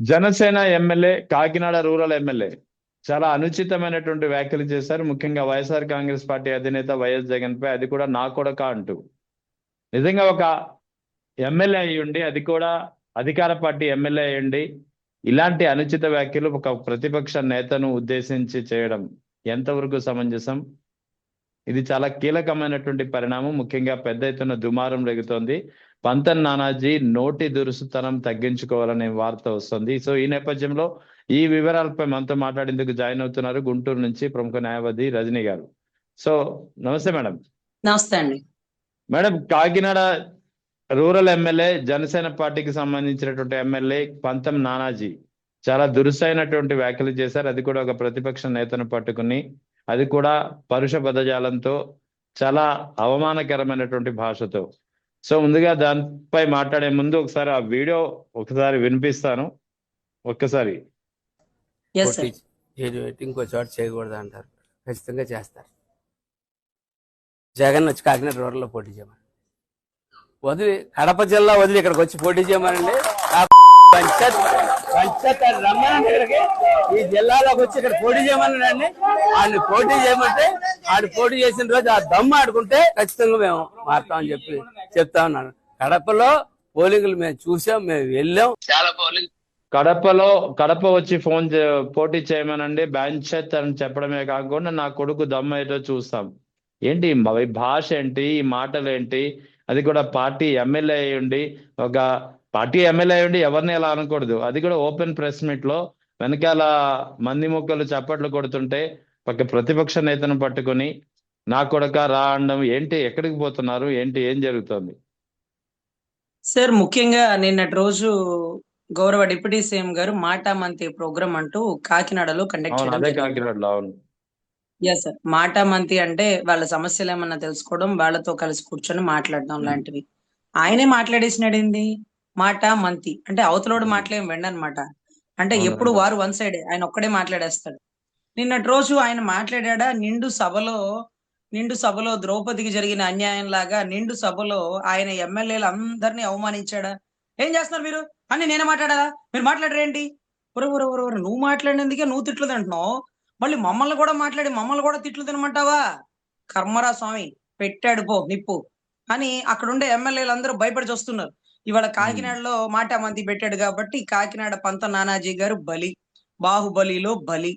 Janasena MLA, Kakinada rural MLA చాలా అనుచితమైనటువంటి వ్యాఖ్యలు చేశారు. ముఖ్యంగా వైఎస్ఆర్ కాంగ్రెస్ పార్టీ అధినేత వైఎస్ జగన్ పై, అది కూడా నా కొడక అంటూ. నిజంగా ఒక ఎమ్మెల్యే అయ్యుండి, అది కూడా అధికార పార్టీ ఎమ్మెల్యే అయ్యుండి, ఇలాంటి అనుచిత వ్యాఖ్యలు ఒక ప్రతిపక్ష నేతను ఉద్దేశించి చేయడం ఎంతవరకు సమంజసం? ఇది చాలా కీలకమైనటువంటి పరిణామం. ముఖ్యంగా పెద్ద ఎత్తున దుమారం రేగుతోంది. పంతన్ నానాజీ నోటి దురుసుతనం తగ్గించుకోవాలనే వార్త వస్తుంది. సో ఈ నేపథ్యంలో ఈ వివరాలపై మనతో మాట్లాడేందుకు జాయిన్ అవుతున్నారు గుంటూరు నుంచి ప్రముఖ న్యాయవాది రజనీ గారు. సో నమస్తే మేడం. నమస్తే అండి. Madam, Kakinada rural MLA, Janasena పార్టీకి సంబంధించినటువంటి ఎమ్మెల్యే పంతం నానాజీ చాలా దురుసైనటువంటి వ్యాఖ్యలు చేశారు. అది కూడా ఒక ప్రతిపక్ష నేతను పట్టుకుని, అది కూడా పరుష పదజాలంతో, చాలా అవమానకరమైనటువంటి భాషతో. సో ముందుగా దానిపై మాట్లాడే ముందు ఒకసారి ఆ వీడియో ఒకసారి వినిపిస్తాను. ఒక్కసారి. ఇంకో చోట చేయకూడదు అంటారు, ఖచ్చితంగా చేస్తారు. జగన్ వచ్చి కాకినాడ రూరల్లో పోటీ చేయమని, వదిలి కడప జిల్లా వదిలి ఇక్కడికి వచ్చి పోటీ చేయమనండి. రమ్మనండి ఇక్కడికి, ఈ జిల్లాలోకి వచ్చి ఇక్కడ పోటీ చేయమన్నాడండి. ఆయన పోటీ చేయమంటే ఆడు పోటీ చేసిన రోజు ఆ దమ్ము ఆడుకుంటే ఖచ్చితంగా మేము మారుతామని చెప్తా ఉన్నాను. కడపలో పోలింగ్లు మేము చూసాం, మేము వెళ్ళాం. చాలా పోలింగ్ కడప వచ్చి పోటీ చేయమనండి, బ్యాంచెత్ అని చెప్పడమే కాకుండా నా కొడుకు దమ్ము అయితే చూస్తాం. ఏంటి భాష ఏంటి, ఈ మాటలు ఏంటి? అది కూడా పార్టీ ఎమ్మెల్యే అయ్యండి, ఒక పార్టీ ఎమ్మెల్యే అయ్యండి ఎవరిని ఎలా అనకూడదు. అది కూడా ఓపెన్ ప్రెస్ మీట్ లో వెనకాల మంది మొక్కలు చప్పట్లు కొడుతుంటే పక్క ప్రతిపక్ష నేతను పట్టుకుని నా కొడక రా అనడం ఏంటి? ఎక్కడికి పోతున్నారు? ఏంటి, ఏం జరుగుతుంది? సార్, ముఖ్యంగా నిన్నటి రోజు గౌరవ డిప్యూటీ సీఎం గారు మాటా మంతి ప్రోగ్రామ్ అంటూ కాకినాడలో కండక్ట్ చేయడం జరిగింది. కాకినాడలో, అవును. Yes sir. మాటా మంతి అంటే వాళ్ళ సమస్యలు ఏమన్నా తెలుసుకోవడం, వాళ్ళతో కలిసి కూర్చొని మాట్లాడడం లాంటివి. ఆయనే మాట్లాడేసినాడేంది? మాటా మంతి అంటే అవతలోడు మాటలేం వెండనమాట. అంటే ఎప్పుడు వారు వన్ సైడ్, ఆయన ఒక్కడే మాట్లాడేస్తాడు. నిన్నటి రోజు ఆయన మాట్లాడా నిండు సభలో ద్రౌపదికి జరిగిన అన్యాయం లాగా నిండు సభలో ఆయన ఎమ్మెల్యేలు అందరినీ అవమానించాడా? ఏం చేస్తున్నారు మీరు అని నేనే మాట్లాడాలా? మీరు మాట్లాడరేంటి? నువ్వు మాట్లాడినందుకే నువ్వు తిట్లు తింటున్నావు, మళ్ళీ మమ్మల్ని కూడా తిట్లు తినమంటావా? కర్మరా స్వామి, పెట్టాడు పో నిప్పు అని అక్కడుండే ఎమ్మెల్యేలు అందరూ భయపడి చూస్తున్నారు. ఇవాళ కాకినాడలో మాటా మంతి పెట్టాడు కాబట్టి కాకినాడ పంత నానాజీ గారు బలి, బాహుబలిలో బలి.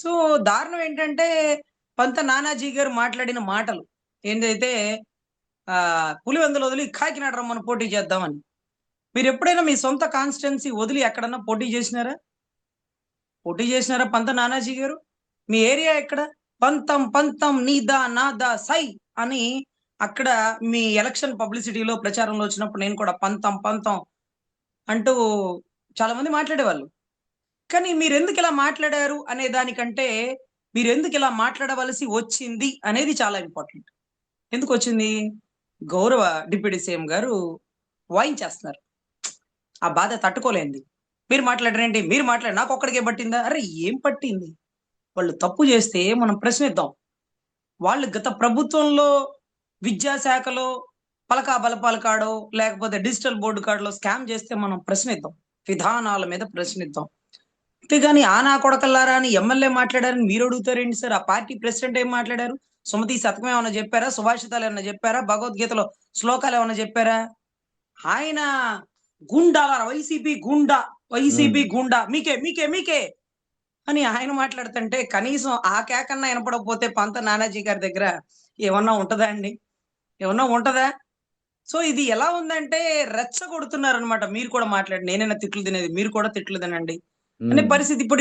సో దారుణం ఏంటంటే పంత నానాజీ గారు మాట్లాడిన మాటలు ఏందైతే పులివెందులు వదిలి కాకినాడ రమ్మని పోటీ చేద్దామని. మీరు ఎప్పుడైనా మీ సొంత కాన్స్టిట్యున్సీ వదిలి ఎక్కడన్నా పోటీ చేసినారా? పంత నానాజీ గారు? మీ ఏరియా ఎక్కడ? పంతం నీదా నాదా సై అని అక్కడ మీ ఎలక్షన్ పబ్లిసిటీలో ప్రచారంలో వచ్చినప్పుడు నేను కూడా పంతం అంటూ చాలా మంది మాట్లాడేవాళ్ళు. కానీ మీరు ఎందుకు ఇలా మాట్లాడారు అనే దానికంటే మీరు ఎందుకు ఇలా మాట్లాడవలసి వచ్చింది అనేది చాలా ఇంపార్టెంట్. ఎందుకు వచ్చింది? గౌరవ డిప్యూటీ సీఎం గారు వాయించేస్తున్నారు, ఆ బాధ తట్టుకోలేంది. మీరు మాట్లాడరేంటి? నాకు ఒక్కడికే పట్టిందా? అరే ఏం పట్టింది? వాళ్ళు తప్పు చేస్తే మనం ప్రశ్నిద్దాం. వాళ్ళు గత ప్రభుత్వంలో విద్యాశాఖలో పలకా బలపాల కాడో లేకపోతే డిజిటల్ బోర్డు కార్డులో స్కామ్ చేస్తే మనం ప్రశ్నిద్దాం, విధానాల మీద ప్రశ్నిద్దాం. అంతేగాని నా కొడకల్లారా అని ఎమ్మెల్యే మాట్లాడారని మీరు అడుగుతారేంటి సార్? ఆ పార్టీ ప్రెసిడెంట్ ఏం మాట్లాడారు? సుమతి శతకం ఏమన్నా చెప్పారా? సుభాషితాలు ఏమన్నా చెప్పారా? భగవద్గీతలో శ్లోకాలు ఏమన్నా చెప్పారా? ఆయన గుండాల వైసీపీ గుండా మీకే అని ఆయన మాట్లాడుతుంటే కనీసం ఆ కేకన్నా వినపడకపోతే పంత నానాజీ గారి దగ్గర ఏమన్నా ఉంటదా అండి? ఏమన్నా ఉంటదా? సో ఇది ఎలా ఉందంటే రెచ్చగొడుతున్నారు అనమాట. మీరు కూడా మాట్లాడి, నేనైనా తిట్లు తినేది, మీరు కూడా తిట్లు తినండి అనే పరిస్థితి. ఇప్పుడు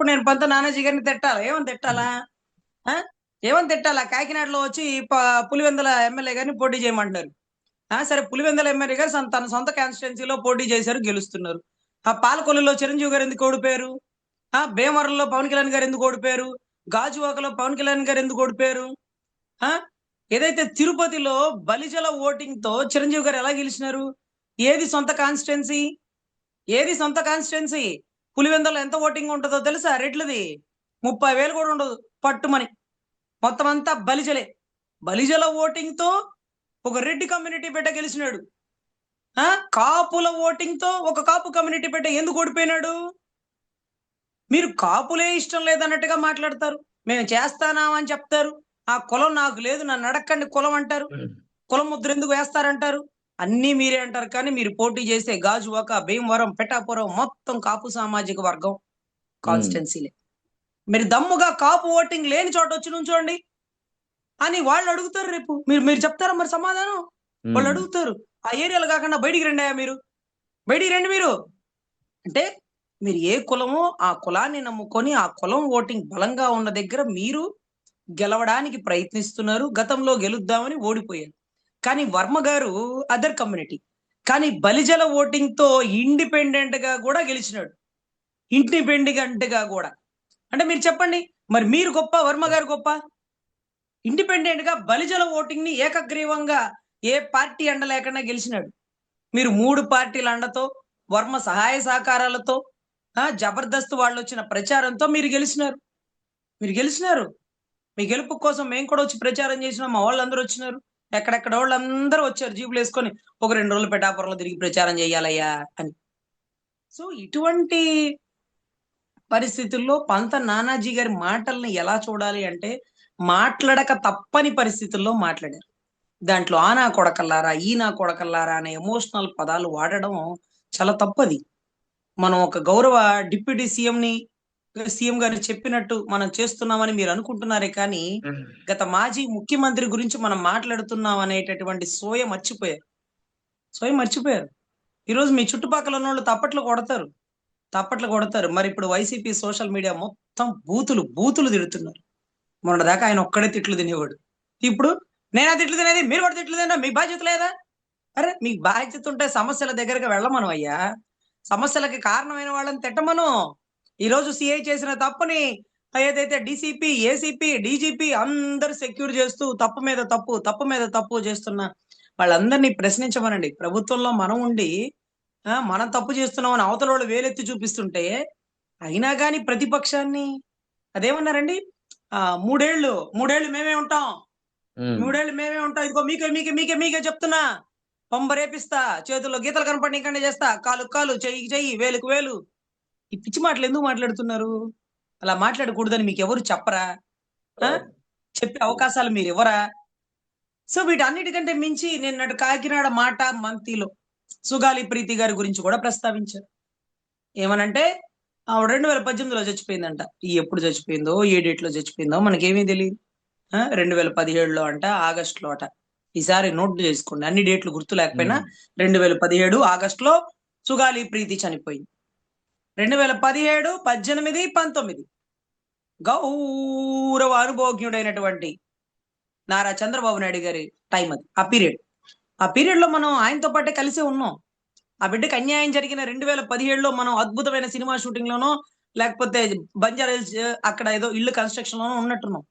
నేను పంత నానాజీ గారిని తిట్టాలా? ఏమని తిట్టాలా? కాకినాడలో వచ్చి పులివెందుల ఎమ్మెల్యే గారిని పోటీ చేయమంటున్నారు. సరే, పులివెందుల ఎమ్మెల్యే గారు తన సొంత కాన్స్టిట్యున్సీలో పోటీ చేశారు, గెలుస్తున్నారు. ఆ పాలకొల్లులో చిరంజీవి గారు ఎందుకు ఓడిపోయారు? భీమవరంలో పవన్ కళ్యాణ్ గారు ఎందుకు ఓడిపోయారు? గాజువాకలో పవన్ కళ్యాణ్ గారు ఎందుకు ఓడిపోయారు? ఏదైతే తిరుపతిలో బలిజల ఓటింగ్ తో చిరంజీవి గారు ఎలా గెలిచినారు? ఏది సొంత కాన్స్టిట్యున్సీ? పులివెందులో ఎంత ఓటింగ్ ఉంటుందో తెలుసా? రెడ్లది 30,000 కూడా ఉండదు పట్టుమని. మొత్తం అంతా బలిజల ఓటింగ్ తో ఒక రెడ్డి కమ్యూనిటీ బిడ్డ గెలిచినాడు. కాపుల ఓటింగ్ తో ఒక కాపు కమ్యూనిటీ పెట్ట ఎందుకు ఓడిపోయినాడు? మీరు కాపులే ఇష్టం లేదన్నట్టుగా మాట్లాడతారు, మేము చేస్తానామని చెప్తారు. ఆ కులం నాకు లేదు, నన్ను అడక్కండి కులం అంటారు. కులం ముద్ర ఎందుకు వేస్తారంటారు? అన్నీ మీరే అంటారు. కానీ మీరు పోటీ చేసే గాజువాక, భీమవరం, పిఠాపురం మొత్తం కాపు సామాజిక వర్గం కాన్స్టిట్యున్సీలే. మీరు దమ్ముగా కాపు ఓటింగ్ లేని చోట వచ్చి నుంచోండి అని వాళ్ళు అడుగుతారు. రేపు మీరు చెప్తారా మరి సమాధానం? వాళ్ళు అడుగుతారు. ఆ ఏరియాలో కాకుండా బయటికి రండి, మీరు బయటికి రండి. మీరు అంటే మీరు ఏ కులమో ఆ కులాన్ని నమ్ముకొని ఆ కులం ఓటింగ్ బలంగా ఉన్న దగ్గర మీరు గెలవడానికి ప్రయత్నిస్తున్నారు. గతంలో గెలుద్దామని ఓడిపోయారు. కానీ వర్మ గారు అదర్ కమ్యూనిటీ, కానీ బలిజల ఓటింగ్ తో ఇండిపెండెంట్ గా కూడా గెలిచినాడు. ఇండిపెండెంట్ గా కూడా. అంటే మీరు చెప్పండి, మరి మీరు గొప్ప, వర్మ గారు గొప్ప? ఇండిపెండెంట్ గా బలిజల ఓటింగ్ ని ఏకగ్రీవంగా ఏ పార్టీ అండ లేకుండా గెలిచినాడు. మీరు 3 పార్టీల అండతో, వర్మ సహాయ సహకారాలతో, జబర్దస్త్ వాళ్ళు వచ్చిన ప్రచారంతో మీరు గెలిచినారు. మీ గెలుపు కోసం మేము కూడా వచ్చి ప్రచారం చేసినాం. మా వాళ్ళందరూ వచ్చినారు. ఎక్కడెక్కడ వాళ్ళందరూ వచ్చారు జీపులు వేసుకొని, ఒక 2 రోజులు పిఠాపురంలో తిరిగి ప్రచారం చేయాలయ్యా అని. సో ఇటువంటి పరిస్థితుల్లో పంత నానాజీ గారి మాటల్ని ఎలా చూడాలి అంటే, మాట్లాడక తప్పని పరిస్థితుల్లో మాట్లాడారు. దాంట్లో ఆ నా కొడకల్లారా, ఈ నా కొడకల్లారా అనే ఎమోషనల్ పదాలు వాడడం చాలా తప్పది. మనం ఒక గౌరవ డిప్యూటీ సీఎం గారిని చెప్పినట్టు మనం చేస్తున్నామని మీరు అనుకుంటున్నారే కానీ, గత మాజీ ముఖ్యమంత్రి గురించి మనం మాట్లాడుతున్నాం అనేటటువంటి సోయ మర్చిపోయారు. ఈరోజు మీ చుట్టుపక్కల ఉన్న వాళ్ళు తప్పట్లు కొడతారు. మరి ఇప్పుడు వైసీపీ సోషల్ మీడియా మొత్తం బూతులు తిడుతున్నారు. మొన్నటిదాకా ఆయన ఒక్కడే తిట్లు తినేవాడు. ఇప్పుడు నేనా తిట్లు తినేది, మీరు కూడా తిట్లు తిన్నా, మీకు బాధ్యత లేదా? అరే మీకు బాధ్యత ఉంటే సమస్యల దగ్గరకు వెళ్ళమను అయ్యా. సమస్యలకి కారణమైన వాళ్ళని తిట్టమను. ఈ రోజు సిఐ చేసిన తప్పుని ఏదైతే డీసీపీ, ఏసీపీ, డీజీపీ అందరు సెక్యూర్ చేస్తూ తప్పు మీద తప్పు చేస్తున్న వాళ్ళందరినీ ప్రశ్నించమనండి. ప్రభుత్వంలో మనం ఉండి మనం తప్పు చేస్తున్నామని అవతల వాళ్ళు వేలెత్తి చూపిస్తుంటే, అయినా కానీ ప్రతిపక్షాన్ని అదేమన్నారండి, 3 ఏళ్ళు మేమే ఉంటాం, 3 ఏళ్ళు మేమే ఉంటాం, ఇదిగో మీకే చెప్తున్నా, పంబరేపిస్తా, చేతుల్లో గీతలు కనపడనీకండి చేస్తా, కాలు చెయ్యి వేలుకు వేలు. ఈ పిచ్చి మాటలు ఎందుకు మాట్లాడుతున్నారు? అలా మాట్లాడకూడదని మీకు ఎవరు చెప్పరా? చెప్పే అవకాశాలు మీరు ఇవ్వరా? సో వీటన్నిటికంటే మించి నిన్నటి కాకినాడ మాట మంతిలో సుగాలి ప్రీతి గారి గురించి కూడా ప్రస్తావించారు. ఏమనంటే ఆవిడ 2018లో చచ్చిపోయిందంట. ఎప్పుడు చచ్చిపోయిందో, ఏ డేట్ లో చచ్చిపోయిందో మనకేమీ తెలియదు. 2017లో అంట, ఆగస్టులో అట. ఈసారి నోట్ చేసుకోండి, అన్ని డేట్లు గుర్తు లేకపోయినా 2017 ఆగస్టులో సుగాలి ప్రీతి చనిపోయింది. 2017, 18, 19 గౌరవ అనుభవజ్ఞుడైనటువంటి నారా చంద్రబాబు నాయుడు గారి టైం అది. ఆ పీరియడ్ లో మనం ఆయనతో పాటే కలిసే ఉన్నాం. ఆ బిడ్డకి అన్యాయం జరిగిన 2017లో మనం అద్భుతమైన సినిమా షూటింగ్ లోనో, లేకపోతే బంజారాహిల్స్ అక్కడ ఏదో ఇల్లు కన్స్ట్రక్షన్ లోనో ఉన్నట్టున్నాం.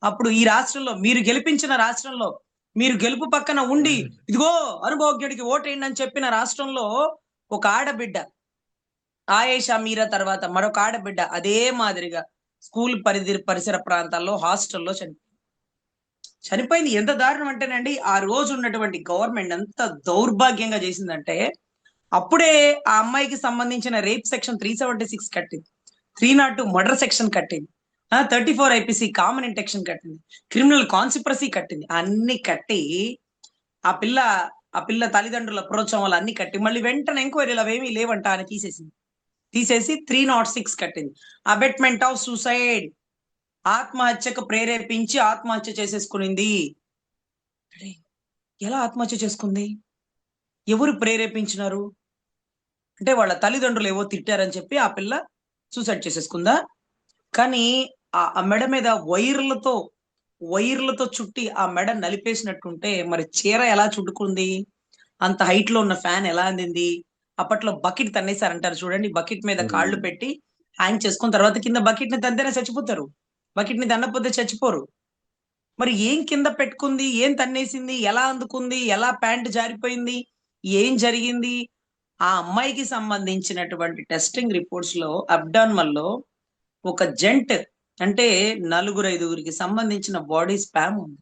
అప్పుడు ఈ రాష్ట్రంలో, మీరు గెలిపించిన రాష్ట్రంలో, మీరు గెలుపు పక్కన ఉండి ఇదిగో అనుభవజ్ఞుడికి ఓటేయండి అని చెప్పిన రాష్ట్రంలో ఒక ఆడబిడ్డ ఆయేషా మీరా తర్వాత మరొక ఆడబిడ్డ అదే మాదిరిగా స్కూల్ పరిసర ప్రాంతాల్లో హాస్టల్లో చనిపోయింది. ఎంత దారుణం అంటేనండి, ఆ రోజు ఉన్నటువంటి గవర్నమెంట్ ఎంత దౌర్భాగ్యంగా చేసిందంటే, అప్పుడే ఆ అమ్మాయికి సంబంధించిన రేప్ సెక్షన్ 376 కట్టింది, 302 మర్డర్ సెక్షన్ కట్టింది, 34 ఐపీసీ కామన్ ఇంటెక్షన్ కట్టింది, క్రిమినల్ కాన్సిపరసీ కట్టింది. అన్ని కట్టి ఆ పిల్ల తల్లిదండ్రుల ప్రోత్సాహం అన్ని కట్టి మళ్ళీ వెంటనే ఎంక్వైరీలు అవేమీ లేవంట అని తీసేసి 306 కట్టింది. అబెట్మెంట్ ఆఫ్ సూసైడ్, ఆత్మహత్యకు ప్రేరేపించి ఆత్మహత్య చేసేసుకునింది. ఎలా ఆత్మహత్య చేసుకుంది? ఎవరు ప్రేరేపించినారు అంటే, వాళ్ళ తల్లిదండ్రులు ఏవో తిట్టారని చెప్పి ఆ పిల్ల సూసైడ్ చేసేసుకుందా? కానీ ఆ మెడ మీద వైర్లతో చుట్టి ఆ మెడ నలిపేసినట్టుంటే మరి చీర ఎలా చుట్టుకుంది? అంత హైట్ లో ఉన్న ఫ్యాన్ ఎలా అందింది? అప్పట్లో బకెట్ తన్నేసారంటారు చూడండి, బకెట్ మీద కాళ్ళు పెట్టి హ్యాంగ్ చేసుకున్న తర్వాత కింద బకెట్ ని తంతేనే చచ్చిపోతారు, బకెట్ ని తన్నపోతే చచ్చిపోరు. మరి ఏం కింద పెట్టుకుంది, ఏం తన్నేసింది, ఎలా అందుకుంది, ఎలా ప్యాంట్ జారిపోయింది, ఏం జరిగింది? ఆ అమ్మాయికి సంబంధించినటువంటి టెస్టింగ్ రిపోర్ట్స్ లో అబ్డార్మల్ లో ఒక జెంట్ అంటే 4-5 సంబంధించిన బాడీ స్పామ్ ఉంది.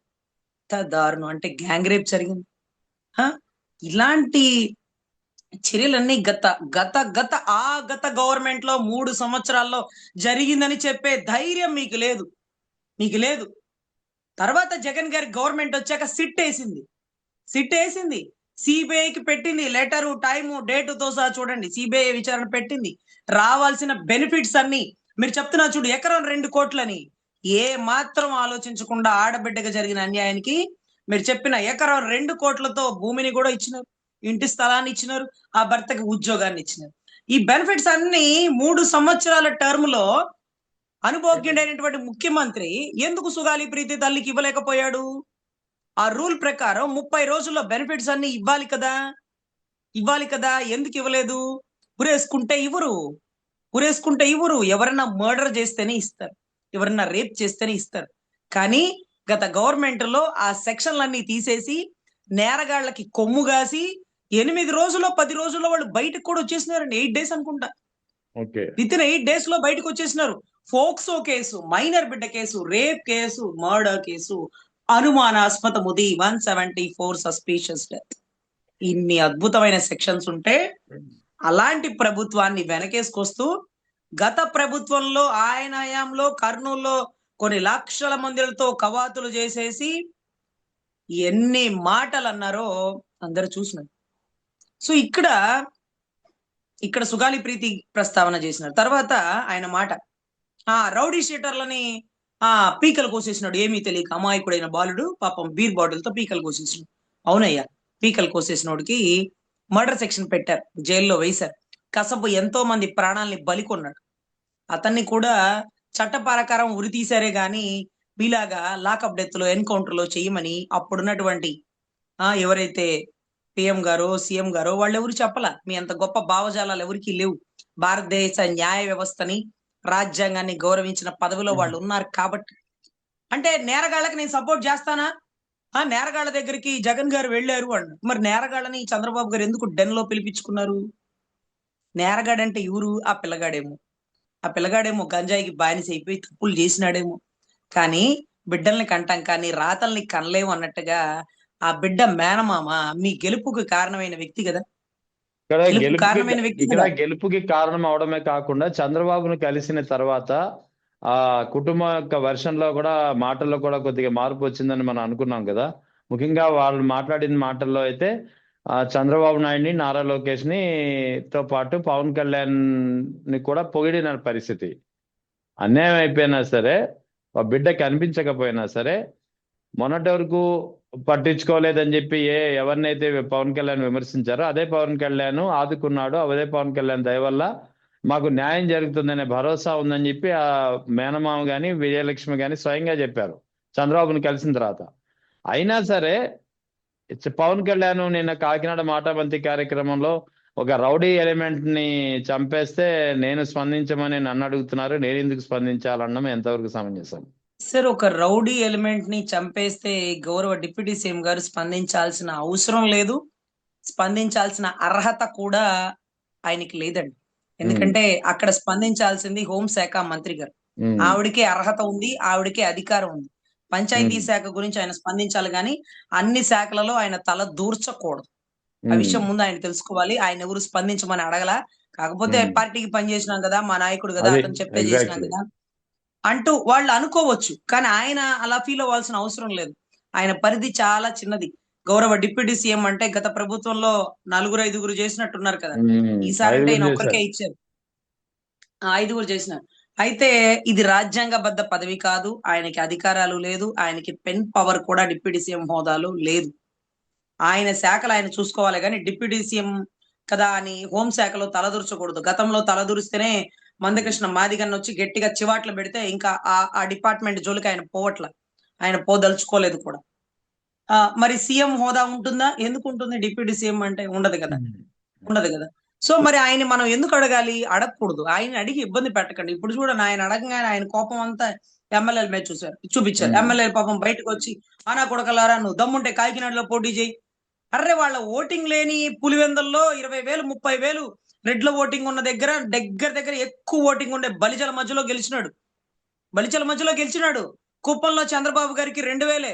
దారుణం అంటే గ్యాంగ్ రేప్ జరిగింది. ఇలాంటి చర్యలన్నీ గత గవర్నమెంట్ లో 3 సంవత్సరాల్లో జరిగిందని చెప్పే ధైర్యం మీకు లేదు. మీకు లేదు. తర్వాత జగన్ గారి గవర్నమెంట్ వచ్చాక సిట్ వేసింది. సిబిఐకి పెట్టింది లెటరు, టైము, డేటుతో సహా చూడండి. సిబిఐ విచారణ పెట్టింది. రావాల్సిన బెనిఫిట్స్ అన్ని మీరు చెప్తున్నా చూడు, ఎకరం 2 కోట్లని ఏ మాత్రం ఆలోచించకుండా ఆడబిడ్డగా జరిగిన అన్యాయానికి మీరు చెప్పిన ఎకరం 2 కోట్లతో భూమిని కూడా ఇచ్చినారు, ఇంటి స్థలాన్ని ఇచ్చినారు, ఆ భర్తకి ఉద్యోగాన్ని ఇచ్చినారు. ఈ బెనిఫిట్స్ అన్ని 3 సంవత్సరాల టర్మ్ లో అనుభవజ్ఞుడైనటువంటి ముఖ్యమంత్రి ఎందుకు సుగాలి ప్రీతి తల్లికి ఇవ్వలేకపోయాడు? ఆ రూల్ ప్రకారం 30 రోజుల్లో బెనిఫిట్స్ అన్ని ఇవ్వాలి కదా. ఎందుకు ఇవ్వలేదు? ఉరేసుకుంటే ఇవ్వరు. ఎవరైనా మర్డర్ చేస్తేనే ఇస్తారు, ఎవరైనా రేప్ చేస్తేనే ఇస్తారు. కానీ గత గవర్నమెంట్ లో ఆ సెక్షన్లన్నీ తీసేసి నేరగాళ్లకి కొమ్ము కాసి 8 రోజుల్లో 10 రోజుల్లో వాళ్ళు బయటకు కూడా వచ్చేసినారండి. 8 days అనుకుంటా. విత్ ఇన్ 8 days లో బయటకు వచ్చేసినారు. ఫోక్సో కేసు, మైనర్ బిడ్డ case, rape case, murder case, అనుమానాస్పదముది 174 సస్పీషియస్ డెత్. ఇన్ని అద్భుతమైన సెక్షన్స్ ఉంటే అలాంటి ప్రభుత్వాన్ని వెనకేసుకొస్తూ గత ప్రభుత్వంలో ఆయన హయాంలో కర్నూలులో కొన్ని లక్షల మందిలతో కవాతులు చేసేసి ఎన్ని మాటలు అన్నారో అందరూ చూసినారు. సో ఇక్కడ సుగాలి ప్రీతి ప్రస్తావన చేసినారు. తర్వాత ఆయన మాట, రౌడీ షీటర్లని పీకలు కోసేసినాడు, ఏమీ తెలియక అమాయకుడైన బాలుడు పాపం బీర్ బాటిల్ తో పీకలు కోసేసినాడు. అవునయ్యా, పీకలు కోసేసినోడికి మర్డర్ సెక్షన్ పెట్టారు, జైల్లో వేశారు. కసబు ఎంతో మంది ప్రాణాలని బలికొన్నాడు. అతన్ని కూడా చట్ట ప్రకారం ఉరి తీశారే గాని మీలాగా లాకప్ డెత్ లో, ఎన్కౌంటర్ లో చేయమని అప్పుడున్నటువంటి ఎవరైతే పిఎం గారో సీఎం గారో వాళ్ళు ఎవరు చెప్పలా. మీ అంత గొప్ప భావజాలాలు ఎవరికి లేవు. భారతదేశ న్యాయ వ్యవస్థని, రాజ్యాంగాన్ని గౌరవించిన పదవిలో వాళ్ళు ఉన్నారు కాబట్టి. అంటే నేరగాళ్ళకి నేను సపోర్ట్ చేస్తానా? నేరగాళ్ల దగ్గరికి జగన్ గారు వెళ్ళారు అన్న, మరి నేరగాళ్ళని చంద్రబాబు గారు ఎందుకు డెన్ లో పిలిపించుకున్నారు? నేరగాడంటే ఎవరు? ఆ పిల్లగాడేమో గంజాయికి బానిస అయిపోయి తప్పులు చేసినాడేమో, కానీ బిడ్డల్ని కంటాం కానీ రాతల్ని కనలేము అన్నట్టుగా ఆ బిడ్డ మేనమామ మీ గెలుపుకి కారణమైన వ్యక్తి కదా. ఇక్కడ గెలుపుకి కారణం అవడమే కాకుండా చంద్రబాబును కలిసిన తర్వాత ఆ కుటుంబం యొక్క వెర్షన్ లో కూడా, మాటల్లో కూడా కొద్దిగా మార్పు వచ్చిందని మనం అనుకున్నాం కదా. ముఖ్యంగా వాళ్ళు మాట్లాడిన మాటల్లో అయితే చంద్రబాబు నాయుడిని, నారా లోకేష్ ని తో పాటు పవన్ కళ్యాణ్ ని కూడా పొగిడిన పరిస్థితి. అన్యాయం అయిపోయినా సరే, ఆ బిడ్డ కనిపించకపోయినా సరే, మొన్నటి వరకు పట్టించుకోలేదని చెప్పి ఎవరినైతే పవన్ కళ్యాణ్ విమర్శించారో అదే పవన్ కళ్యాణ్ ఆదుకున్నాడు. అదే పవన్ కళ్యాణ్ దయ వల్ల మాకు న్యాయం జరుగుతుందనే భరోసా ఉందని చెప్పి ఆ మేనమామ గాని విజయలక్ష్మి గాని స్వయంగా చెప్పారు చంద్రబాబుని కలిసిన తర్వాత. అయినా సరే పవన్ కళ్యాణ్ నిన్న కాకినాడ మాటామంతి కార్యక్రమంలో ఒక రౌడీ ఎలిమెంట్ ని చంపేస్తే నేను స్పందించమని నన్ను అడుగుతున్నారు, నేను ఎందుకు స్పందించాలన్నం ఎంతవరకు సమంజసం? సార్, ఒక రౌడీ ఎలిమెంట్ ని చంపేస్తే గౌరవ డిప్యూటీ సీఎం గారు స్పందించాల్సిన అవసరం లేదు, స్పందించాల్సిన అర్హత కూడా ఆయనకి లేదండి. ఎందుకంటే అక్కడ స్పందించాల్సింది హోంశాఖ మంత్రి గారు. ఆవిడకే అర్హత ఉంది, ఆవిడకే అధికారం ఉంది. పంచాయతీ శాఖ గురించి ఆయన స్పందించాలి కానీ అన్ని శాఖలలో ఆయన తల దూర్చకూడదు. ఆ విషయం ముందు ఆయన తెలుసుకోవాలి. ఆయన ఎవరు స్పందించమని అడగల, కాకపోతే పార్టీకి పనిచేసినాం కదా, మా నాయకుడు కదా, అతను చెప్తే చేసినాం కదా అంటూ వాళ్ళు అనుకోవచ్చు. కానీ ఆయన అలా ఫీల్ అవ్వాల్సిన అవసరం లేదు. ఆయన పరిధి చాలా చిన్నది. గౌరవ డిప్యూటీ సీఎం అంటే గత ప్రభుత్వంలో 4-5 చేసినట్టున్నారు కదా, ఈసారి అంటే ఆయన ఒక్కరికే ఇచ్చారు, 5 చేసినారు. అయితే ఇది రాజ్యాంగబద్ధ పదవి కాదు, ఆయనకి అధికారాలు లేదు, ఆయనకి పెన్ పవర్ కూడా డిప్యూటీ సీఎం హోదాలో లేదు. ఆయన శాఖలు ఆయన చూసుకోవాలి కానీ డిప్యూటీ సీఎం కదా అని హోంశాఖలో తలదూర్చకూడదు. గతంలో తలదూరిస్తేనే మందకృష్ణ మాదిగన్న వచ్చి గట్టిగా చివాట్లు పెడితే ఇంకా ఆ డిపార్ట్మెంట్ జోలికి ఆయన పోవట్ల, ఆయన పోదలుచుకోలేదు కూడా. మరి సీఎం హోదా ఉంటుందా? ఎందుకు ఉంటుంది? డిప్యూటీ సీఎం అంటే ఉండదు కదా. సో మరి ఆయన మనం ఎందుకు అడగాలి? అడగకూడదు. ఆయన అడిగి ఇబ్బంది పెట్టకండి. ఇప్పుడు చూడండి, ఆయన అడగగానే ఆయన కోపం అంతా ఎమ్మెల్యేల మీద చూపించారు. ఎమ్మెల్యేలు పాపం బయటకు వచ్చి ఆనా కొడకలారా, నువ్వు దమ్ముంటే కాకినాడలో పోటీ చేయి. అర్రే, వాళ్ళ ఓటింగ్ లేని పులివెందుల్లో 20,000 30,000 రెడ్ల ఓటింగ్ ఉన్న దగ్గర ఎక్కువ ఓటింగ్ ఉండే బలిజల మధ్యలో గెలిచినాడు. కుప్పంలో చంద్రబాబు గారికి 2,000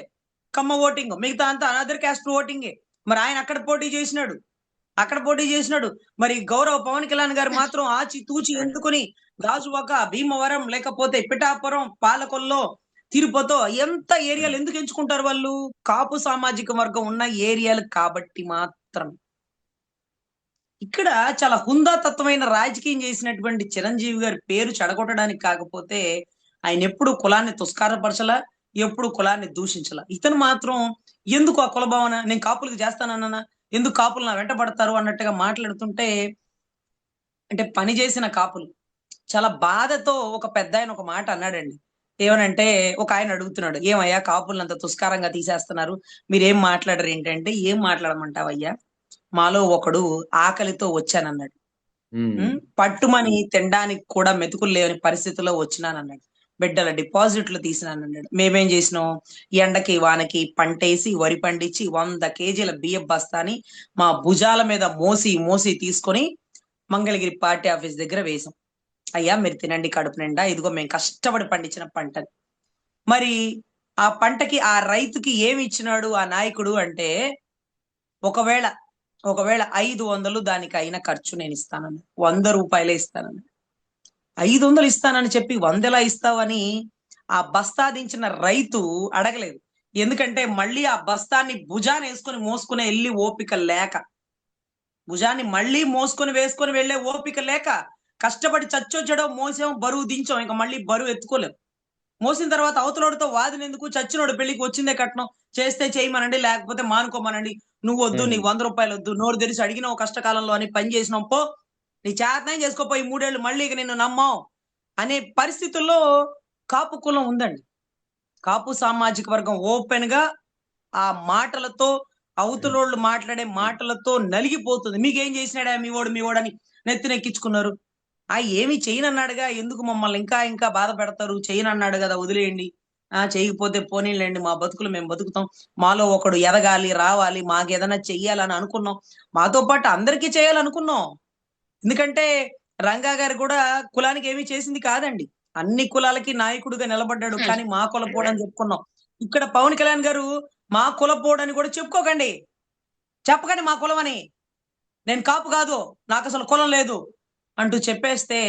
కమ్మ ఓటింగ్, మిగతా అంతా అనదర్ క్యాస్ట్ ఓటింగే. మరి ఆయన అక్కడ పోటీ చేసినాడు. అక్కడ పోటీ చేసినాడు. మరి గౌరవ పవన్ కళ్యాణ్ గారు మాత్రం ఆచి తూచి ఎందుకుని గాజువాక, భీమవరం, లేకపోతే పిఠాపురం, పాలకొల్లో, తిరుపతో ఎంత ఏరియాలు ఎందుకు ఎంచుకుంటారు వాళ్ళు? కాపు సామాజిక వర్గం ఉన్న ఏరియాలు కాబట్టి మాత్రం. ఇక్కడ చాలా హుందాతత్వమైన రాజకీయం చేసినటువంటి చిరంజీవి గారి పేరు చెడగొట్టడానికి కాకపోతే ఆయన ఎప్పుడు కులాన్ని తుస్కారపరచలా, ఎప్పుడు కులాన్ని దూషించలా. ఇతను మాత్రం ఎందుకు ఆ కుల భావన, నేను కాపులకు చేస్తానన్నా, ఎందుకు కాపులు నా వెంట పడతారు అన్నట్టుగా మాట్లాడుతుంటే, అంటే పని చేసిన కాపులు చాలా బాధతో ఒక పెద్ద ఆయన ఒక మాట అన్నాడండి. ఏమనంటే, ఒక ఆయన అడుగుతున్నాడు, ఏమయ్యా కాపులను అంత తుస్కారంగా తీసేస్తున్నారు, మీరేం మాట్లాడరు ఏంటంటే, ఏం మాట్లాడమంటావయ్యా, మాలో ఒకడు ఆకలితో వచ్చానన్నాడు. పట్టుమని తినడానికి కూడా మెతుకులు లేని పరిస్థితిలో వచ్చినానన్నాడు. బిడ్డల డిపాజిట్లు తీసినానన్నాడు. మేమేం చేసినాం, ఎండకి వానకి పంటేసి వరి పండించి 100 కేజీల బియ్యం బస్తాని మా భుజాల మీద మోసి మోసి తీసుకొని మంగళగిరి పార్టీ ఆఫీస్ దగ్గర వేసాం. అయ్యా మీరు తినండి కడుపు నిండా, ఇదిగో మేము కష్టపడి పండించిన పంటని. మరి ఆ పంటకి ఆ రైతుకి ఏమి ఇచ్చినాడు ఆ నాయకుడు అంటే, ఒకవేళ 500 దానికి అయిన ఖర్చు నేను ఇస్తానని, 100 రూపాయలే ఇస్తానని. 500 ఇస్తానని చెప్పి 100 ఎలా ఇస్తావని ఆ బస్తా దించిన రైతు అడగలేదు. ఎందుకంటే మళ్ళీ ఆ బస్తాన్ని భుజాన్ని వేసుకొని మోసుకునే వెళ్ళి ఓపిక లేక, భుజాన్ని మళ్ళీ మోసుకొని వేసుకొని వెళ్లే ఓపిక లేక, కష్టపడి చచ్చొచ్చడో మోసాం, బరువు దించాం, ఇంకా మళ్ళీ బరువు ఎత్తుకోలేం. మోసిన తర్వాత అవతలోడితో వాదినెందుకు, చచ్చినోడు పెళ్లికి వచ్చిందే కట్నం, చేస్తే చేయమనండి లేకపోతే మానుకోమనండి, నువ్వు వద్దు, నీకు 100 రూపాయలు వద్దు, నోరు తెరిచి అడిగినావు కష్టకాలంలో అని పని చేసినాం, పో నీ చేతనే చేసుకోపోయి 3 ఏళ్ళు మళ్ళీ ఇక నిన్ను నమ్మాం అనే పరిస్థితుల్లో కాపు కులం ఉందండి. కాపు సామాజిక వర్గం ఓపెన్ గా ఆ మాటలతో, అవతలోళ్ళు మాట్లాడే మాటలతో నలిగిపోతుంది. మీకేం చేసినాడా మీ ఓడని నెత్తినెక్కించుకున్నారు. ఏమి చేయనన్నాడుగా, ఎందుకు మమ్మల్ని ఇంకా ఇంకా బాధ పెడతారు, చేయనన్నాడు కదా వదిలేయండి, చేయకపోతే పోనీలేండి, మా బతుకులు మేము బతుకుతాం, మాలో ఒకడు ఎదగాలి రావాలి, మాకు ఏదైనా చెయ్యాలని అనుకున్నాం, మాతో పాటు అందరికీ చేయాలనుకున్నాం. ఎందుకంటే రంగా గారు కూడా కులానికి ఏమీ చేసింది కాదండి, అన్ని కులాలకి నాయకుడిగా నిలబడ్డాడు, కానీ మా కులపోడని చెప్పుకున్నాం. ఇక్కడ పవన్ కళ్యాణ్ గారు మా కులపోడని కూడా చెప్పుకోకండి, చెప్పకండి మా కులం అని, నేను కాపు కాదు, నాకు అసలు కులం లేదు అంటూ చెప్పేస్తే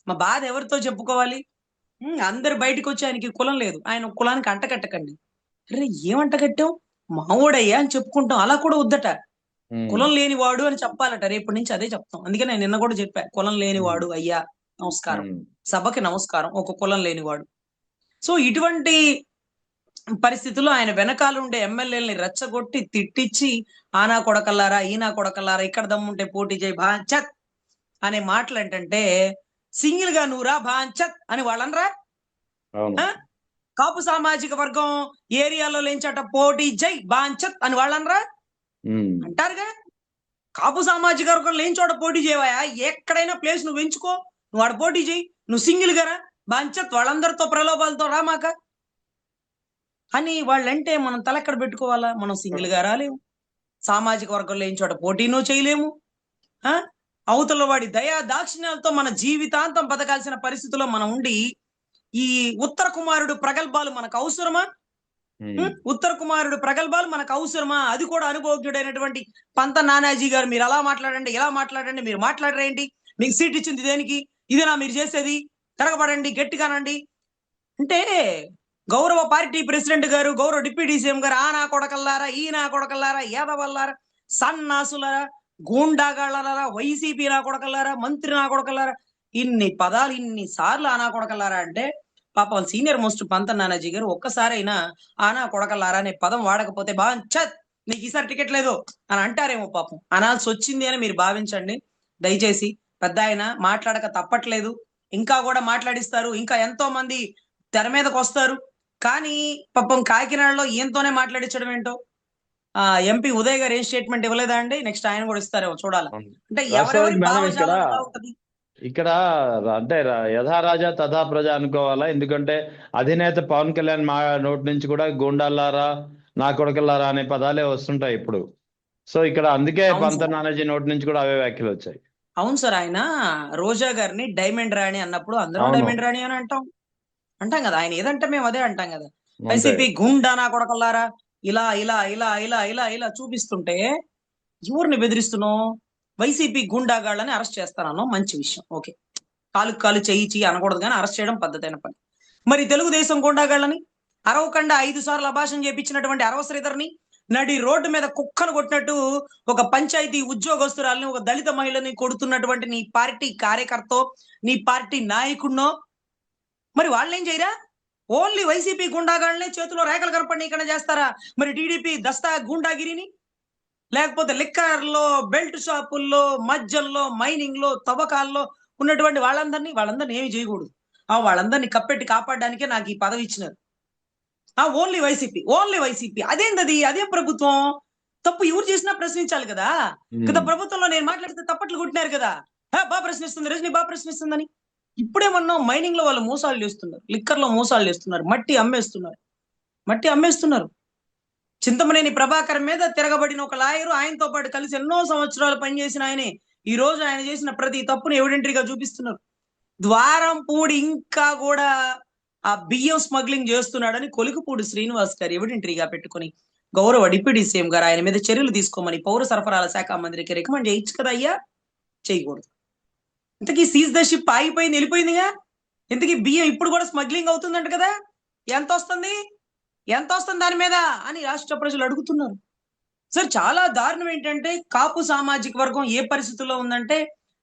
మా బాధ ఎవరితో చెప్పుకోవాలి? అందరు బయటకు వచ్చి ఆయనకి కులం లేదు, ఆయన కులానికి అంటకట్టకండి. అరే ఏమంటకట్టాం, మావోడయ్యా అని చెప్పుకుంటాం, అలా కూడా వద్దట. కులం లేనివాడు అని చెప్పాలట, రేపటి నుంచి అదే చెప్తాం. అందుకే నేను నిన్న కూడా చెప్పా, కులం లేనివాడు అయ్యా నమస్కారం, సభకి నమస్కారం, ఒక కులం లేనివాడు. సో ఇటువంటి పరిస్థితుల్లో ఆయన వెనకాల ఉండే ఎమ్మెల్యేలని రెచ్చగొట్టి తిట్టించి, ఆనా కొడకల్లారా ఈనా కొడకల్లారా, ఇక్కడ దమ్ముంటే పోటీ చేయి భాంచత్ అనే మాటలు ఏంటంటే, సింగిల్ గా నువ్వురా భాంచత్ అని వాళ్ళనరా? కాపు సామాజిక వర్గం ఏరియాలో లేంచట పోటీ జై బాంచత్ అని వాళ్ళనరా? అంటారుగా. కాపు సామాజిక వర్గం లేని చోట పోటీ చేయవా, ఎక్కడైనా ప్లేస్ నువ్వు ఎంచుకో, నువ్వు ఆడ పోటీ చేయి, నువ్వు సింగిల్ గా రా బాంచత్, వాళ్ళందరితో ప్రలోభాలతో రామాక అని వాళ్ళంటే మనం తలెక్కడ పెట్టుకోవాలా? మనం సింగిల్ గా రాలేము, సామాజిక వర్గం లేని చోట పోటీనూ చేయలేము, అవతల వాడి దయా దాక్షిణ్యాలతో మన జీవితాంతం బతకాల్సిన పరిస్థితుల్లో మనం ఉండి, ఈ ఉత్తర కుమారుడు ప్రగల్భాలు మనకు అవసరమా? ఉత్తర కుమారుడు ప్రగల్భాలు మనకు అవసరమా? అది కూడా అనుభవజ్ఞుడైనటువంటి పంత నానాజీ గారు, మీరు అలా మాట్లాడండి ఇలా మాట్లాడండి, మీరు మాట్లాడరేంటి, మీకు సీట్ ఇచ్చింది దేనికి, ఇదేనా మీరు చేసేది, తిరగబడండి గట్టిగానండి అంటే, గౌరవ పార్టీ ప్రెసిడెంట్ గారు, గౌరవ డిప్యూటీ సీఎం గారు, ఆ నా కొడకల్లారా ఈ నా కొడకల్లారా, యాదవల్లారా, సన్నాసులారా, గూండాగాళ్ళారా, వైసీపీ నా కొడకల్లారా, మంత్రి నా కొడకల్లారా, ఇన్ని పదాలు ఇన్ని సార్లు ఆనా కొడకల్లారా అంటే, పాపం సీనియర్ మోస్ట్ పంత నానాజీ గారు ఒక్కసారైనా ఆనా కొడకల్లారా అనే పదం వాడకపోతే బాంచత్ నీకు ఈసారి టికెట్ లేదు అని అంటారేమో, పాపం అనాల్సి వచ్చింది అని మీరు భావించండి దయచేసి. పెద్ద ఆయన మాట్లాడక తప్పట్లేదు, ఇంకా కూడా మాట్లాడిస్తారు, ఇంకా ఎంతో మంది తెర మీదకి వస్తారు, కానీ పాపం కాకినాడలో ఈయంతోనే మాట్లాడించడం ఏంటో. ఎంపీ ఉదయ్ గారు ఏం స్టేట్మెంట్ ఇవ్వలేదా అండి? నెక్స్ట్ ఆయన కూడా ఇస్తారేమో చూడాలి. అంటే ఎవరెవరి భావజాలం ఎలా ఉంటది ఇక్కడ అంటే యథా రాజా తథా ప్రజ అనుకోవాలా. ఎందుకంటే అధినేత పవన్ కళ్యాణ్ మా నోటి నుంచి కూడా గూండాలారా నా కొడకల్లారా అనే పదాలే వస్తుంటాయి ఇప్పుడు. సో ఇక్కడ అందుకే పంత నానాజీ నోటి నుంచి కూడా అవే వ్యాఖ్యలు వచ్చాయి. అవును సార్, ఆయన రోజా గారిని డైమండ్ రాణి అన్నప్పుడు అందరం డైమండ్ రాణి అని అంటాం కదా, ఆయన ఏదంటే మేము అదే అంటాం కదా. వైసీపీ గుండా నా కొడకల్లారా ఇలా ఇలా ఇలా ఇలా ఇలా ఇలా చూపిస్తుంటే ఎవరిని బెదిరిస్తున్నావు? వైసీపీ గుండాగాళ్ళని అరెస్ట్ చేస్తానన్నా మంచి విషయం, ఓకే. కాలు చెయ్యి అనకూడదు కానీ అరెస్ట్ చేయడం పద్ధతైన పని. మరి తెలుగుదేశం గుండాగాళ్ళని అరవకుండా 5 సార్లు అభాషణ చేపించినటువంటి అరవ శ్రీధర్ని నడి రోడ్డు మీద కుక్కను కొట్టినట్టు ఒక పంచాయతీ ఉద్యోగస్తురాలని, ఒక దళిత మహిళని కొడుతున్నటువంటి నీ పార్టీ కార్యకర్త, నీ పార్టీ నాయకుడినో మరి వాళ్ళేం చేయరా? ఓన్లీ వైసీపీ గుండాగాళ్ళనే చేతిలో రేఖలు కనపడనీకన్నా చేస్తారా? మరి టీడీపీ దస్తా గుండాగిరిని, లేకపోతే లిక్కర్లో, బెల్ట్ షాపుల్లో, మద్యంలో, మైనింగ్ లో, తవ్వకాల్లో ఉన్నటువంటి వాళ్ళందరినీ ఏమి చేయకూడదు. వాళ్ళందరినీ కప్పెట్టి కాపాడడానికే నాకు ఈ పదవి ఇచ్చినారు. ఓన్లీ వైసీపీ అదేంటది? అదే ప్రభుత్వం. తప్పు ఎవరు చేసినా ప్రశ్నించాలి కదా. గత ప్రభుత్వంలో నేను మాట్లాడితే తప్పట్లు కొట్టినారు కదా, బాగా ప్రశ్నిస్తుంది రజనీ, బాగా ప్రశ్నిస్తుందని. ఇప్పుడేమన్నా మైనింగ్ లో వాళ్ళు మోసాలు చేస్తున్నారు, లిక్కర్ లో మోసాలు చేస్తున్నారు, మట్టి అమ్మేస్తున్నారు. చింతమనేని ప్రభాకర్ మీద తిరగబడిన ఒక లాయరు, ఆయనతో పాటు కలిసి ఎన్నో సంవత్సరాలు పనిచేసిన ఆయనే ఈ రోజు ఆయన చేసిన ప్రతి తప్పును ఎవిడెంటరీగా చూపిస్తున్నారు. ద్వారంపూడి ఇంకా కూడా ఆ బియ్యం స్మగ్లింగ్ చేస్తున్నాడని కొలికపూడి శ్రీనివాస్ గారు ఎవిడెంటరీగా పెట్టుకుని గౌరవ డిప్యూటీ సీఎం గారు ఆయన మీద చర్యలు తీసుకోమని పౌర సరఫరాల శాఖ మంత్రికి రికమెండ్ చేయొచ్చు కదా అయ్యా, చేయకూడదు. ఇంతకీ సీజ్ ద షిప్ ఆగిపోయింది, వెళ్ళిపోయిందిగా. ఇంతకీ బియ్యం ఇప్పుడు కూడా స్మగ్లింగ్ అవుతుందంట కదా, ఎంత వస్తుంది దాని మీద అని రాష్ట్ర ప్రజలు అడుగుతున్నారు. సార్ చాలా దారుణం ఏంటంటే, కాపు సామాజిక వర్గం ఏ పరిస్థితుల్లో ఉందంటే,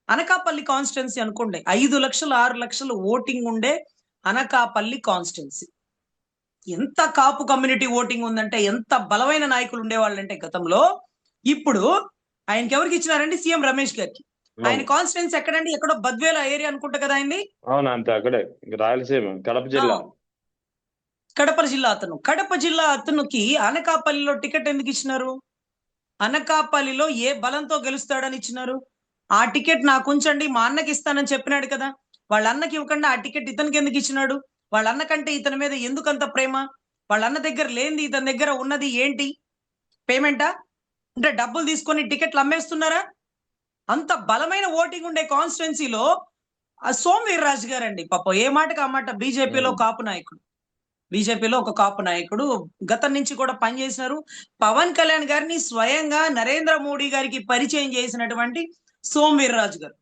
అనకాపల్లి కాన్స్టిట్యున్సీ అనుకోండి, 5 లక్షలు 6 లక్షలు ఓటింగ్ ఉండే అనకాపల్లి కాన్స్టిట్యున్సీ. ఎంత కాపు కమ్యూనిటీ ఓటింగ్ ఉందంటే, ఎంత బలమైన నాయకులు ఉండేవాళ్ళంటే గతంలో, ఇప్పుడు ఆయనకి ఎవరికి ఇచ్చినారండి? సీఎం రమేష్ గారికి. ఆయన కాన్స్టిట్యున్సీ ఎక్కడండి? ఎక్కడో బద్వేల ఏరియా అనుకుంటా కదా ఆయన్ని. అవునా, అంతే అక్కడే, రాయలసీమ, కడప జిల్లా. కడప జిల్లా అతనుకి అనకాపల్లిలో టికెట్ ఎందుకు ఇచ్చినారు? అనకాపల్లిలో ఏ బలంతో గెలుస్తాడని ఇచ్చినారు? ఆ టికెట్ నాకు ఉంచండి, మా అన్నకి ఇస్తానని చెప్పినాడు కదా. వాళ్ళ అన్నకి ఇవ్వకుండా ఆ టికెట్ ఇతనికి ఎందుకు ఇచ్చినాడు? వాళ్ళ అన్న కంటే ఇతని మీద ఎందుకంత ప్రేమ? వాళ్ళ అన్న దగ్గర లేనిది ఇతని దగ్గర ఉన్నది ఏంటి? పేమెంటా? అంటే డబ్బులు తీసుకొని టికెట్లు అమ్మేస్తున్నారా? అంత బలమైన ఓటింగ్ ఉండే కాన్స్టిట్యున్సీలో సోము వీర్రాజు గారండి, పాపం ఏ మాటకి ఆ మాట, బీజేపీలో ఒక కాపు నాయకుడు గతం నుంచి కూడా పనిచేసినారు. పవన్ కళ్యాణ్ గారిని స్వయంగా నరేంద్ర మోడీ గారికి పరిచయం చేసినటువంటి సోము వీర్రాజు గారు.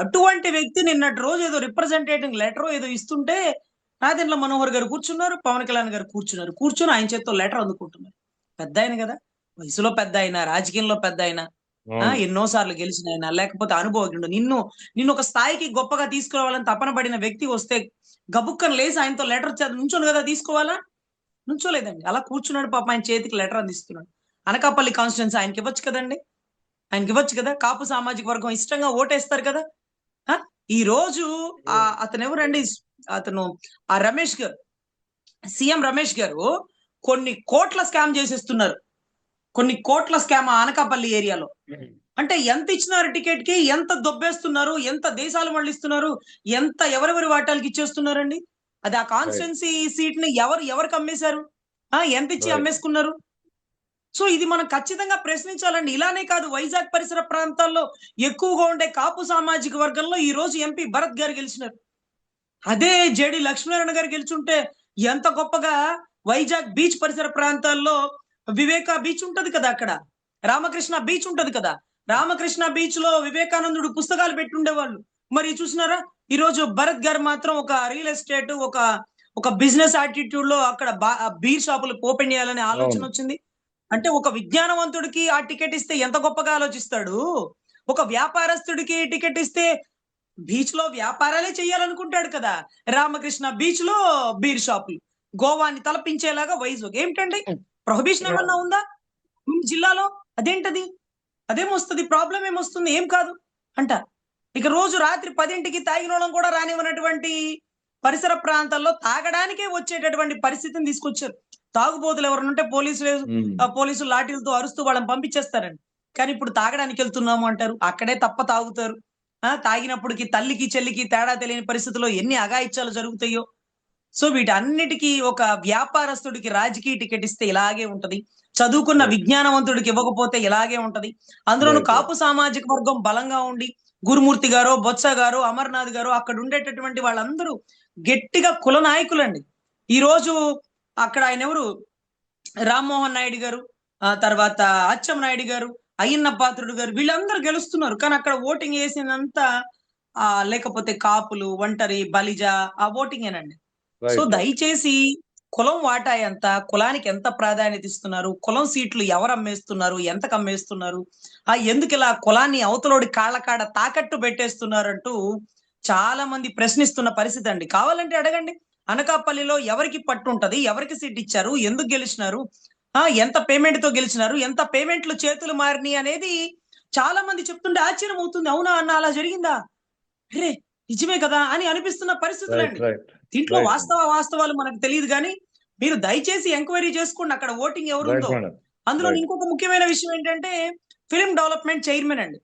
అటువంటి వ్యక్తి నిన్నటి రోజు ఏదో రిప్రజెంటేటివ్ లెటర్ ఏదో ఇస్తుంటే నాదెండ్ల మనోహర్ గారు కూర్చున్నారు, పవన్ కళ్యాణ్ గారు కూర్చుని ఆయన చేతితో లెటర్ అందుకుంటున్నారు. పెద్ద ఆయన కదా, వయసులో పెద్ద ఆయన, రాజకీయంలో పెద్ద ఆయన, ఎన్నోసార్లు గెలిచిన ఆయన, లేకపోతే అనుభవజ్ఞుడు, నిన్ను ఒక స్థాయికి గొప్పగా తీసుకురావాలని తపన పడిన వ్యక్తి వస్తే గబుక్కను లేసి ఆయనతో లెటర్ నుంచోను కదా తీసుకోవాలా? నుంచోలేదండి, అలా కూర్చున్నాడు. పాప ఆయన చేతికి లెటర్ అందిస్తున్నాడు. అనకాపల్లి కాన్స్టిట్యున్సీ ఆయనకి ఇవ్వచ్చు కదండి, కాపు సామాజిక వర్గం ఇష్టంగా ఓటేస్తారు కదా. ఈ రోజు అతను ఎవరండి? అతను ఆ రమేష్ గారు, సీఎం రమేష్ గారు కొన్ని కోట్ల స్కామ్ చేసేస్తున్నారు. అనకాపల్లి ఏరియాలో. అంటే ఎంత ఇచ్చినారు టికెట్ కి, ఎంత దొబ్బేస్తున్నారు, ఎంత దేశాలు మళ్ళిస్తున్నారు, ఎంత ఎవరెవరి వాటాలకి ఇచ్చేస్తున్నారండి. అది ఆ కాన్స్టిట్యున్సీ సీట్ ని ఎవరికి అమ్మేశారు? ఎంత ఇచ్చి అమ్మేసుకున్నారు? సో ఇది మనం ఖచ్చితంగా ప్రశ్నించాలండి. ఇలానే కాదు, వైజాగ్ పరిసర ప్రాంతాల్లో ఎక్కువగా ఉండే కాపు సామాజిక వర్గంలో ఈ రోజు ఎంపీ భరత్ గారు గెలిచినారు. అదే జేడి లక్ష్మీనారాయణ గారు గెలిచుంటే ఎంత గొప్పగా వైజాగ్ బీచ్ పరిసర ప్రాంతాల్లో వివేకా బీచ్ ఉంటది కదా, అక్కడ రామకృష్ణ బీచ్ ఉంటది కదా, రామకృష్ణ బీచ్ లో వివేకానందుడు పుస్తకాలు పెట్టుండేవాళ్ళు. మరి చూసినారా, ఈ రోజు భరత్ గారు మాత్రం ఒక రియల్ ఎస్టేట్, ఒక బిజినెస్ యాటిట్యూడ్ లో అక్కడ బీర్ షాపులు ఓపెన్ చేయాలనే ఆలోచన వచ్చింది. అంటే ఒక విజ్ఞానవంతుడికి ఆ టికెట్ ఇస్తే ఎంత గొప్పగా ఆలోచిస్తాడు. ఒక వ్యాపారస్తుడికి టికెట్ ఇస్తే బీచ్ లో వ్యాపారాలే చేయాలనుకుంటాడు కదా. రామకృష్ణ బీచ్ లో బీర్ షాపులు, గోవాని తలపించేలాగా వైజాగ్. ఏమిటండి ప్రొహిబిషన్ ఏమన్నా ఉందా జిల్లాలో? అదేంటది? అదేమొస్తుంది? ప్రాబ్లం ఏమొస్తుంది? ఏం కాదు అంట. ఇక రోజు రాత్రి 10ంటికి తాగిన వాళ్ళం కూడా రానివ్వనటువంటి పరిసర ప్రాంతాల్లో తాగడానికే వచ్చేటటువంటి పరిస్థితిని తీసుకొచ్చారు. తాగుబోతులు ఎవరనుంటే పోలీసులు లాఠీలతో అరుస్తూ వాళ్ళని పంపించేస్తారండి. కానీ ఇప్పుడు తాగడానికి వెళ్తున్నాము అంటారు, అక్కడే తాగుతారు. తాగినప్పటికి తల్లికి చెల్లికి తేడా తెలియని పరిస్థితుల్లో ఎన్ని అఘాయిత్యాలు జరుగుతాయో. సో వీటన్నిటికీ ఒక వ్యాపారస్తుడికి రాజకీయ టికెట్ ఇస్తే ఇలాగే ఉంటది, చదువుకున్న విజ్ఞానవంతుడికి ఇవ్వకపోతే ఇలాగే ఉంటది. అందులోనూ కాపు సామాజిక వర్గం బలంగా ఉండి గురుమూర్తి గారు, బొత్స గారు, అమర్నాథ్ గారు, అక్కడ ఉండేటటువంటి వాళ్ళందరూ గట్టిగా కుల నాయకులండి. ఈ రోజు అక్కడ ఆయన ఎవరు, రామ్మోహన్ నాయుడు గారు, తర్వాత అచ్చెం నాయుడు గారు, అయ్యన్న పాత్రుడు గారు వీళ్ళందరూ గెలుస్తున్నారు. కానీ అక్కడ ఓటింగ్ వేసినంత లేకపోతే కాపులు, ఒంటరి, బలిజ ఆ ఓటింగేనండి. సో రైట్ దయచేసి కులం వాటా ఎంత, కులానికి ఎంత ప్రాధాన్యత ఇస్తున్నారు, కులం సీట్లు ఎవరు అమ్మేస్తున్నారు, ఎంతకు అమ్మేస్తున్నారు, ఎందుకు ఇలా కులాన్ని అవతలోడి కాళ్ళ కాడ తాకట్టు పెట్టేస్తున్నారంటూ చాలా మంది ప్రశ్నిస్తున్న పరిస్థితి అండి. కావాలంటే అడగండి, అనకాపల్లిలో ఎవరికి పట్టు ఉంటది, ఎవరికి సీట్ ఇచ్చారు, ఎందుకు గెలిచినారు, ఎంత పేమెంట్ తో గెలిచినారు, ఎంత పేమెంట్లు చేతులు మారినాయి అనేది చాలా మంది చెప్తుంటే ఆశ్చర్యం అవుతుంది. అవునా అన్న, అలా జరిగిందా, అరే నిజమే కదా అని అనిపిస్తున్న పరిస్థితులు రైట్ అండి. రైట్ దీంట్లో రైట్ వాస్తవాలు మనకు తెలియదు కానీ మీరు దయచేసి ఎంక్వైరీ చేసుకోండి అక్కడ ఓటింగ్ రైట్ ఎవరుందో. మేడం అందులో రైట్ ఇంకొక ముఖ్యమైన విషయం ఏంటంటే ఫిల్మ్ డెవలప్మెంట్ చైర్మన్ అండి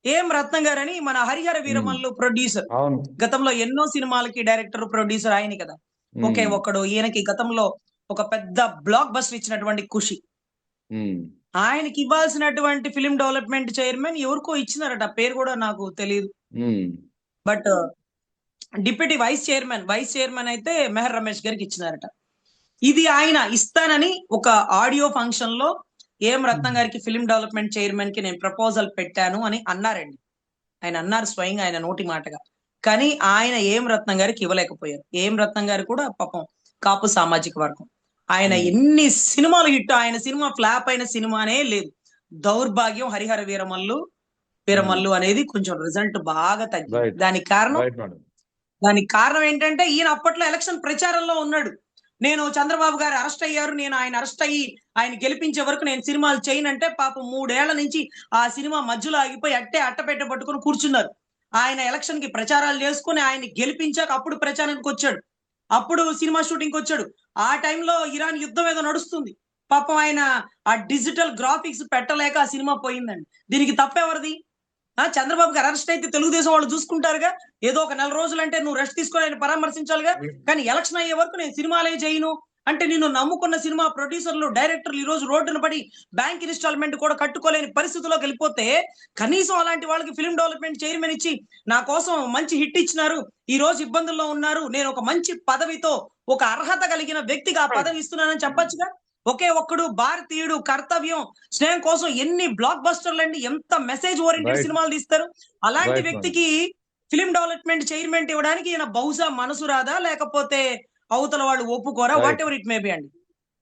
ఏం రత్నం గారని, మన హరిహర వీరమల్లు ప్రొడ్యూసర్. అవును గతంలో ఎన్నో సినిమాలకి డైరెక్టర్, ప్రొడ్యూసర్ ఆయన కదా. ఒకే ఒక్కడు ఈయనకి గతంలో ఒక పెద్ద బ్లాక్ బస్టర్ ఇచ్చినటువంటి ఖుషి. ఆయనకి ఇవ్వాల్సినటువంటి ఫిల్మ్ డెవలప్మెంట్ చైర్మన్ ఎవరికో ఇచ్చినారట, పేరు కూడా నాకు తెలియదు. బట్ డిప్యూటీ వైస్ చైర్మన్ అయితే మెహర్ రమేష్ గారికి ఇచ్చినారట. ఇది ఆయన ఇస్తానని ఒక ఆడియో ఫంక్షన్ లో ఏం రత్నం గారికి ఫిల్మ్ డెవలప్మెంట్ చైర్మన్ కి నేను ప్రపోజల్ పెట్టాను అని అన్నారండి. ఆయన అన్నారు స్వయంగా, ఆయన నోటి మాటగా. కానీ ఆయన ఏం రత్నం గారికి ఇవ్వలేకపోయారు. ఏం రత్నం గారు కూడా పాపం కాపు సామాజిక వర్గం. ఆయన ఎన్ని సినిమాలు హిట్, ఆయన సినిమా ఫ్లాప్ అయిన సినిమానే లేదు. దౌర్భాగ్యం హరిహర వీరమల్లు అనేది కొంచెం రిజల్ట్ బాగా తగ్గింది. రైట్ దానికి కారణం రైట్ మేడం ఏంటంటే ఈయన అప్పట్లో ఎలక్షన్ ప్రచారంలో ఉన్నాడు. నేను చంద్రబాబు గారు అరెస్ట్ అయ్యారు, నేను ఆయన అరెస్ట్ అయ్యి ఆయన గెలిపించే వరకు నేను సినిమాలు చేయనంటే పాపం 3 ఏళ్ల నుంచి ఆ సినిమా మధ్యలో ఆగిపోయి అట్టపెట్ట పట్టుకుని కూర్చున్నారు. ఆయన ఎలక్షన్ కి ప్రచారాలు చేసుకుని ఆయన గెలిపించాక అప్పుడు ప్రచారానికి వచ్చాడు, అప్పుడు సినిమా షూటింగ్ వచ్చాడు. ఆ టైంలో ఇరాన్ యుద్ధం ఏదో నడుస్తుంది. పాపం ఆయన ఆ డిజిటల్ గ్రాఫిక్స్ పెట్టలేక ఆ సినిమా పోయిందండి. దీనికి తప్పెవరిది? చంద్రబాబు గారు అరెస్ట్ అయితే తెలుగుదేశం వాళ్ళు చూసుకుంటారుగా. ఏదో ఒక 4 రోజులు అంటే నువ్వు రెస్ట్ తీసుకొని ఆయన పరామర్శించాలిగా. కానీ ఎలక్షన్ అయ్యే వరకు నేను సినిమాలే చేయను అంటే నిన్ను నమ్ముకున్న సినిమా ప్రొడ్యూసర్లు, డైరెక్టర్లు ఈ రోజు రోడ్డున పడి బ్యాంక్ ఇన్స్టాల్మెంట్ కూడా కట్టుకోలేని పరిస్థితిలోకి వెళ్ళిపోతే కనీసం అలాంటి వాళ్ళకి ఫిల్మ్ డెవలప్మెంట్ చైర్మన్ ఇచ్చి నా కోసం మంచి హిట్ ఇచ్చినారు, ఈ రోజు ఇబ్బందుల్లో ఉన్నారు, నేను ఒక మంచి పదవితో ఒక అర్హత కలిగిన వ్యక్తిగా ఆ పదవి ఇస్తున్నానని చెప్పొచ్చుగా. ఒకే ఒక్కడు భారతీయుడు, కర్తవ్యం, స్నేహం కోసం ఎన్ని బ్లాక్ బస్టర్లు అండి, ఎంత మెసేజ్ ఓరియంటెడ్ సినిమాలు తీస్తారు. అలాంటి వ్యక్తికి ఫిల్మ్ డెవలప్మెంట్ చైర్మన్ ఇవ్వడానికి ఈయన బహుశా మనసు రాదా, లేకపోతే అవతల వాళ్ళు ఒప్పుకోరా, whatever it may be అండి.